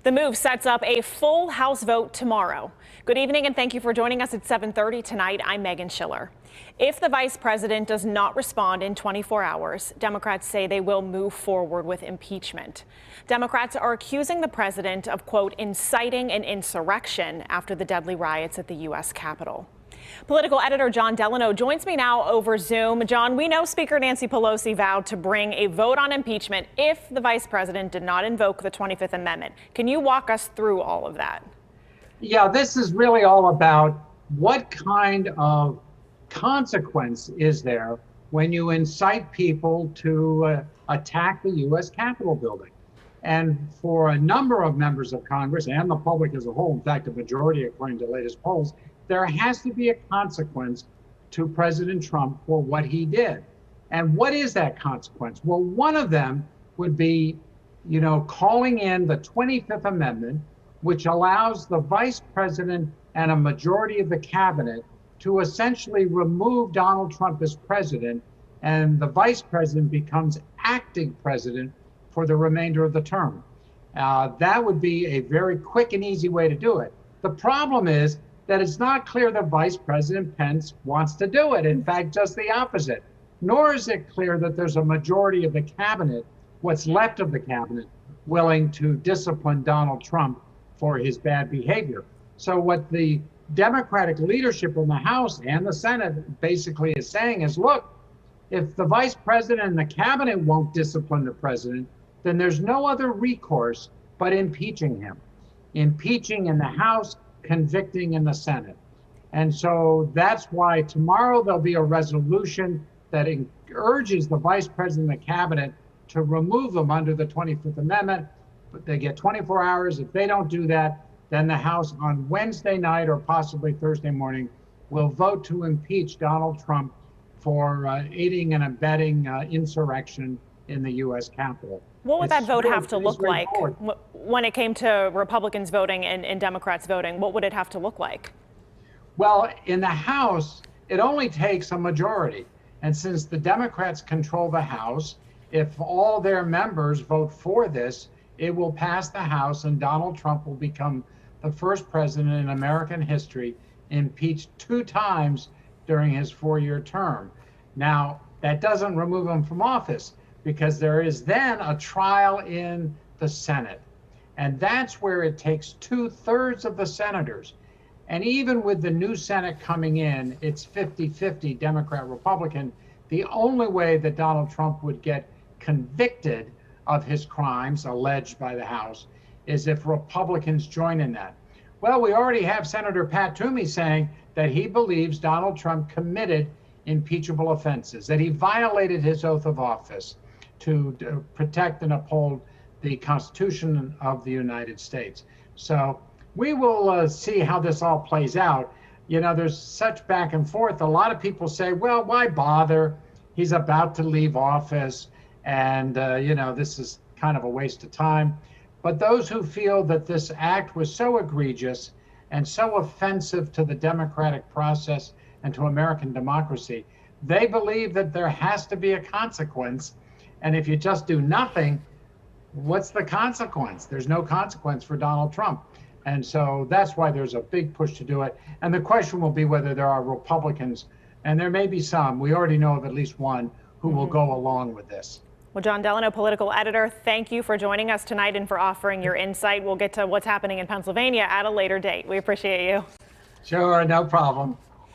The move sets up a full House vote tomorrow. Good evening and thank you for joining us at 7:30 tonight. I'm Megan Schiller. If the vice president does not respond in 24 hours, Democrats say they will move forward with impeachment. Democrats are accusing the president of, quote, inciting an insurrection after the deadly riots at the U.S. Capitol. Political editor John Delano joins me now over Zoom. John, we know Speaker Nancy Pelosi vowed to bring a vote on impeachment if the vice president did not invoke the 25th Amendment. Can you walk us through all of that? Yeah, this is really all about what kind of consequence is there when you incite people to attack the U.S. Capitol building. And for a number of members of Congress and the public as a whole, in fact, a majority according to latest polls, there has to be a consequence to President Trump for what he did. And what is that consequence? Well, one of them would be, calling in the 25th Amendment, which allows the vice president and a majority of the cabinet to essentially remove Donald Trump as president, and the vice president becomes acting president for the remainder of the term. That would be a very quick and easy way to do it. The problem is that it's not clear that Vice President Pence wants to do it. In fact, just the opposite. Nor is it clear that there's a majority of the cabinet, what's left of the cabinet, willing to discipline Donald Trump for his bad behavior. So what the Democratic leadership in the House and the Senate basically is saying is, look, if the vice president and the cabinet won't discipline the president, then there's no other recourse but impeaching him. Impeaching in the House, convicting in the Senate. And so that's why tomorrow there'll be a resolution that urges the vice president and the cabinet to remove them under the 25th Amendment. But they get 24 hours. If they don't do that, then the House on Wednesday night or possibly Thursday morning will vote to impeach Donald Trump for aiding and abetting insurrection in the U.S. Capitol. What would that vote have to look like when it came to Republicans voting and Democrats voting? What would it have to look like? Well, in the House, it only takes a majority. And since the Democrats control the House, if all their members vote for this, it will pass the House and Donald Trump will become the first president in American history impeached 2 times during his 4-year term. Now, that doesn't remove him from office, because there is then a trial in the Senate. And that's where it takes 2/3 of the senators. And even with the new Senate coming in, it's 50-50 Democrat-Republican. The only way that Donald Trump would get convicted of his crimes alleged by the House is if Republicans join in that. Well, we already have Senator Pat Toomey saying that he believes Donald Trump committed impeachable offenses, that he violated his oath of office to protect and uphold the Constitution of the United States. So we will see how this all plays out. There's such back and forth. A lot of people say, well, why bother? He's about to leave office, and this is kind of a waste of time. But those who feel that this act was so egregious and so offensive to the democratic process and to American democracy, they believe that there has to be a consequence. And if you just do nothing, what's the consequence? There's no consequence for Donald Trump. And so that's why there's a big push to do it. And the question will be whether there are Republicans, and there may be some, we already know of at least one, who will go along with this. Well, John Delano, political editor, thank you for joining us tonight and for offering your insight. We'll get to what's happening in Pennsylvania at a later date. We appreciate you. Sure, no problem.